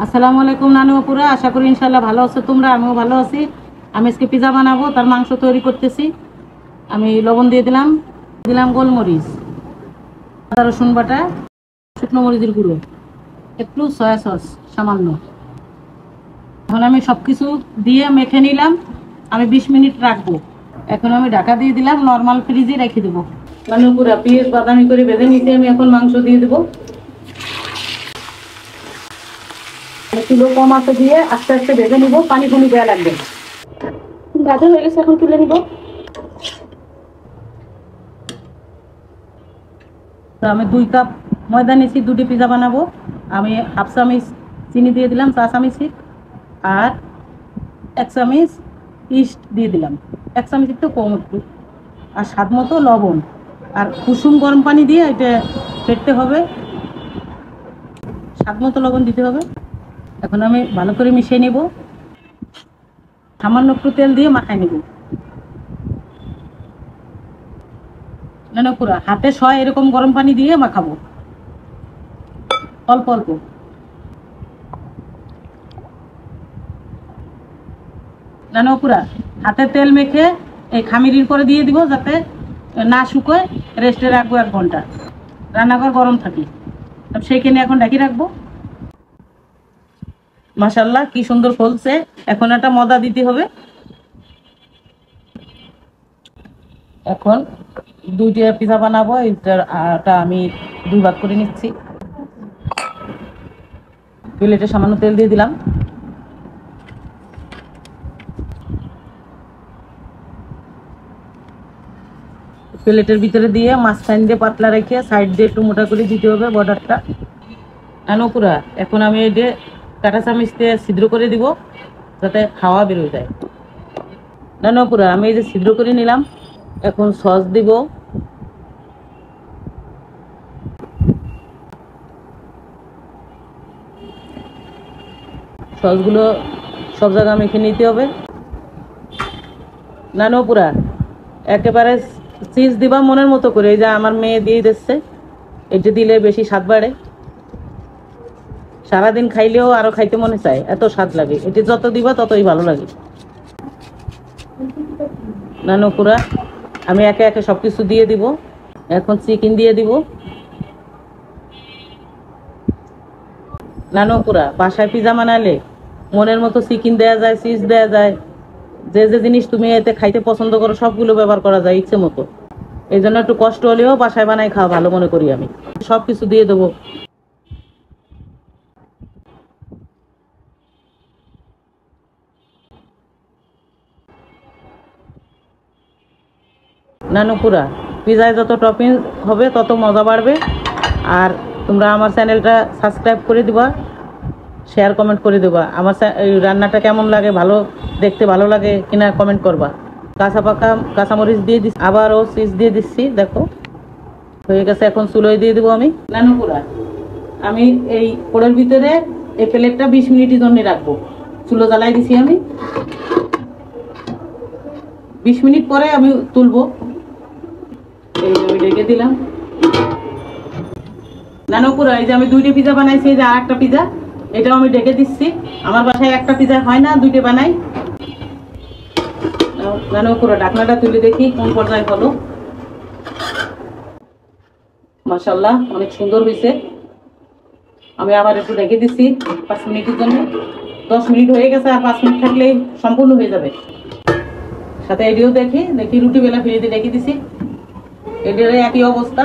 আসসালামু আলাইকুম নানু আপুরা, আশা করি ইনশাল্লাহ ভালো আছো তোমরা। আমিও ভালো আছি। আমি আজকে পিজা বানাবো, তার মাংস তৈরি করতেছি। আমি লবণ দিয়ে দিলাম, গোলমরিচ, আদা রসুন বাটা, শুকনো মরিচের গুঁড়ো, একটু সয়া সস সামান্য। এখন আমি সব কিছু দিয়ে মেখে নিলাম। আমি 20 মিনিট রাখবো। এখন আমি ঢাকা দিয়ে দিলাম, নর্মাল ফ্রিজে রেখে দেবো। নানু আপুরা, পেঁয়াজ বাদামি করে বেঁধে নিতে আমি এখন মাংস দিয়ে দেবো। কিলো কম আছে দিয়ে আস্তে আস্তে ভেজে নিব, পানি দেওয়া লাগবে। ভাজা হয়ে গেছে, এখন তুলে নিব। আমি 2 কাপ ময়দা নিয়েছি, 2টি পিজা বানাবো। আমি হাফ চামচ চিনি দিয়ে দিলাম, 4 চামচ, আর 1 চামচ ইস্ট দিয়ে দিলাম, 1 চামচ একটু কম একটু, আর স্বাদ মতো লবণ, আর কুসুম গরম পানি দিয়ে এটা ফেটতে হবে। স্বাদ মতো লবণ দিতে হবে। এখন আমি ভালো করে মিশিয়ে নেব, সামান্য একটু তেল দিয়ে মাখাই নেব। না পুরা হাতে সয় এরকম গরম পানি দিয়ে মাখাবো, অল্প অল্প। না পুরা হাতে তেল মেখে এই খামিরির করে দিয়ে দিব, যাতে না শুকোয়। রেস্টে রাখবো 1 ঘন্টা। রান্নাঘর গরম থাকি, সেইখানে এখন ঢাকি রাখবো। মাশাআল্লাহ কি সুন্দর ফলছে। এখন একটা মদা দিতে হবে। এখন 2টা পিজা বানাবো, এটার আটা আমি 2 ভাগ করে নিচ্ছি। প্লেটে সামান্য তেল দিয়ে দিলাম। প্লেটের ভিতরে দিয়ে মাঝখান দিয়ে পাতলা রেখে সাইড দিয়ে একটু মোটা করে দিতে হবে বর্ডারটা। পুরা এখন আমি এই যে কাঁটা চামচ দিয়ে ছিদ্র করে দিব, যাতে হাওয়া বেরোয় যায়। পুরা আমি এই যে ছিদ্র করে নিলাম। এখন সস দিব। সসগুলো সব জায়গায় মেখে নিতে হবে। পুরা একেবারে চিজ দিবা মনের মতো করে। এই যে আমার মেয়ে দিয়ে দিচ্ছে, এটা দিলে বেশি স্বাদ বাড়ে। সারাদিন খাইলেও আরো খাইতে মনে চায়, এত স্বাদ লাগে। এটি যত দিবা ততই ভালো লাগে। পুরা আমি একে একে সবকিছু দিয়ে দিব। এখন চিকেন দিয়ে দিব। পুরা বাসায় পিজা বানালে মনের মতো চিকেন দেয়া যায়, চিজ দেয়া যায়। যে যে জিনিস তুমি এতে খাইতে পছন্দ করো সবগুলো ব্যবহার করা যায় ইচ্ছে মতো। এই জন্য একটু কষ্ট হলেও বাসায় বানাই খাওয়া ভালো মনে করি আমি। সবকিছু দিয়ে দেবো। পুরা পিজায় যত টপিং হবে তত মজা বাড়বে। আর তোমরা আমার চ্যানেলটা সাবস্ক্রাইব করে দিবা, শেয়ার কমেন্ট করে দেবা। আমার এই রান্নাটা কেমন লাগে, ভালো দেখতে ভালো লাগে কিনা কমেন্ট করবা। কাঁচামরিচ দিয়ে দিচ্ছি, আবারও চিজ দিয়ে দিচ্ছি। দেখো হয়ে গেছে। এখন চুলোয় দিয়ে দেবো আমি। পুরা আমি এই পোড়ের ভিতরে এই প্লেটটা 20 মিনিটের জন্য রাখবো। চুলো জ্বালাই দিছি আমি। 20 মিনিট পরে আমি তুলবো। এই যে আমি ঢেকে দিলাম। পুরা এই যে আমি 2টা পিজা বানাইছি, এই যে আর একটা পিজা, এটাও আমি ঢেকে দিচ্ছি। আমার বাসায় একটা পিজা হয় না, 2টা বানাই। পুরো ঢাকনাটা তুলে দেখি কোন পর্যায়ে হলো। মাশাআল্লাহ অনেক সুন্দর হয়েছে। আমি আবার একটু ঢেকে দিচ্ছি 5 মিনিটের জন্য। 10 মিনিট হয়ে গেছে, আর 5 মিনিট থাকলেই সম্পূর্ণ হয়ে যাবে। সাথে এটিও দেখি রুটি বেলা ফিরে দিয়ে ঢেকে দিছি। এটার একই অবস্থা।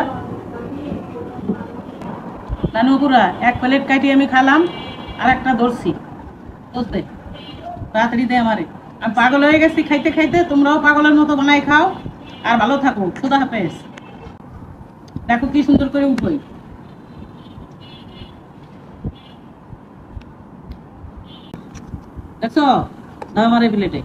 পুরা 1 প্লেট কাটি আমি খালাম, আর একটা ধরছি। বুঝতে তাড়াতাড়ি দেয় আমারে। আমি পাগল হয়ে গেছি খাইতে খাইতে। তোমরাও পাগলের মতো বানাই খাও, আর ভালো থাকো। খুদা হাফেজ। দেখো কি সুন্দর করে উঠোই। দেখছো, দাও আমার এই প্লেটে।